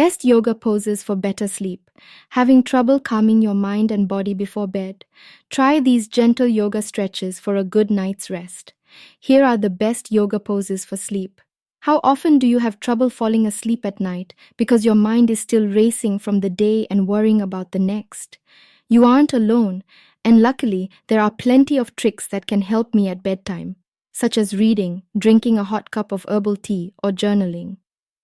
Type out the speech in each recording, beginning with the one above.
Best yoga poses for better sleep. Having trouble calming your mind and body before bed? Try these gentle yoga stretches for a good night's rest. Here are the best yoga poses for sleep. How often do you have trouble falling asleep at night because your mind is still racing from the day and worrying about the next? You aren't alone, and luckily there are plenty of tricks that can help me at bedtime, such as reading, drinking a hot cup of herbal tea, or journaling.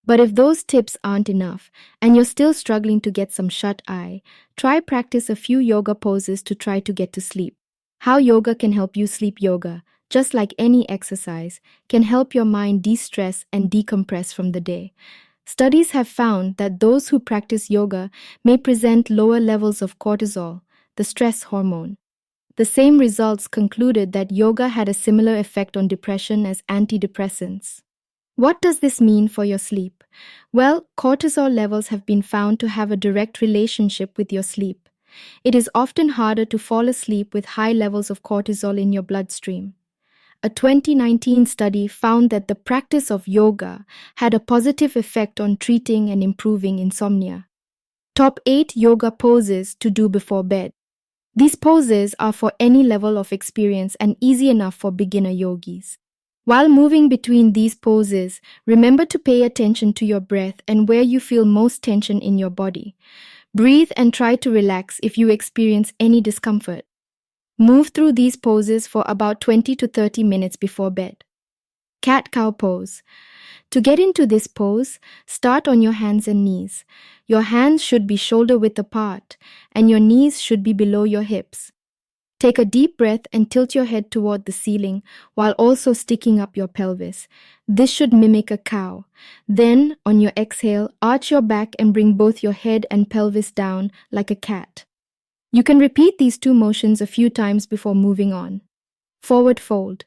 But if those tips aren't enough and you're still struggling to get some shut-eye, try practice a few yoga poses to try to get to sleep. How yoga can help you sleep. Yoga, just like any exercise, can help your mind de-stress and decompress from the day. Studies have found that those who practice yoga may present lower levels of cortisol, the stress hormone. The same results concluded that yoga had a similar effect on depression as antidepressants. What does this mean for your sleep? Well, cortisol levels have been found to have a direct relationship with your sleep. It is often harder to fall asleep with high levels of cortisol in your bloodstream. A 2019 study found that the practice of yoga had a positive effect on treating and improving insomnia. Top 8 yoga poses to do before bed. These poses are for any level of experience and easy enough for beginner yogis. While moving between these poses, remember to pay attention to your breath and where you feel most tension in your body. Breathe and try to relax if you experience any discomfort. Move through these poses for about 20 to 30 minutes before bed. Cat-cow pose. To get into this pose, start on your hands and knees. Your hands should be shoulder-width apart, and your knees should be below your hips. Take a deep breath and tilt your head toward the ceiling while also sticking up your pelvis. This should mimic a cow. Then, on your exhale, arch your back and bring both your head and pelvis down like a cat. You can repeat these two motions a few times before moving on. Forward fold.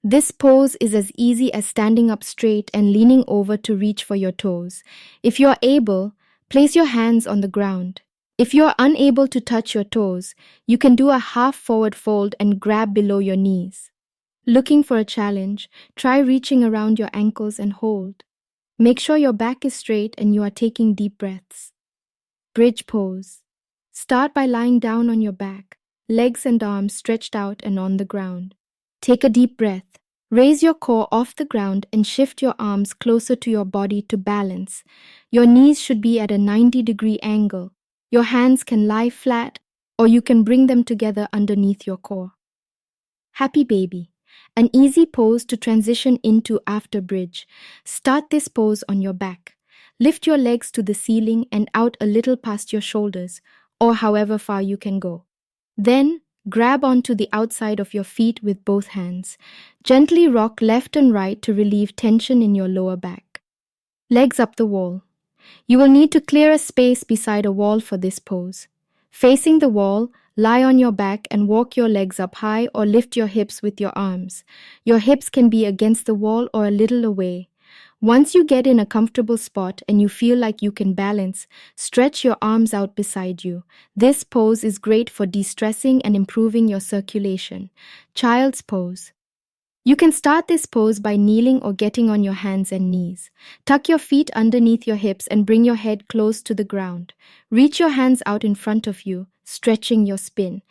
This pose is as easy as standing up straight and leaning over to reach for your toes. If you are able, place your hands on the ground. If you are unable to touch your toes, you can do a half forward fold and grab below your knees. Looking for a challenge, try reaching around your ankles and hold. Make sure your back is straight and you are taking deep breaths. Bridge pose. Start by lying down on your back, legs and arms stretched out and on the ground. Take a deep breath. Raise your core off the ground and shift your arms closer to your body to balance. Your knees should be at a 90-degree angle. Your hands can lie flat, or you can bring them together underneath your core. Happy baby, an easy pose to transition into after bridge. Start this pose on your back. Lift your legs to the ceiling and out a little past your shoulders, or however far you can go. Then, grab onto the outside of your feet with both hands. Gently rock left and right to relieve tension in your lower back. Legs up the wall. You will need to clear a space beside a wall for this pose. Facing the wall, lie on your back and walk your legs up high or lift your hips with your arms. Your hips can be against the wall or a little away. Once you get in a comfortable spot and you feel like you can balance, stretch your arms out beside you. This pose is great for de-stressing and improving your circulation. Child's pose. You can start this pose by kneeling or getting on your hands and knees. Tuck your feet underneath your hips and bring your head close to the ground. Reach your hands out in front of you, stretching your spine.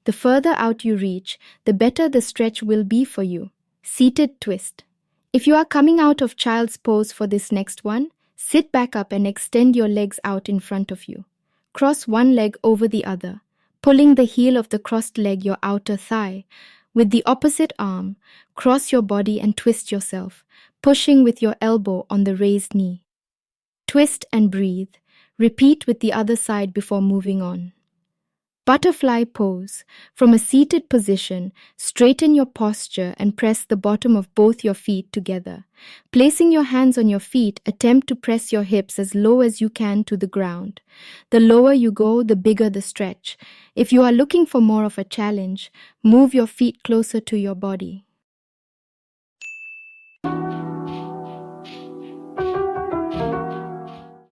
The further out you reach, the better the stretch will be for you. Seated twist. If you are coming out of child's pose for this next one, sit back up and extend your legs out in front of you. Cross one leg over the other, pulling the heel of the crossed leg your outer thigh. With the opposite arm, cross your body and twist yourself, pushing with your elbow on the raised knee. Twist and breathe. Repeat with the other side before moving on. Butterfly pose. From a seated position, straighten your posture and press the bottom of both your feet together. Placing your hands on your feet, attempt to press your hips as low as you can to the ground. The lower you go, the bigger the stretch. If you are looking for more of a challenge, move your feet closer to your body.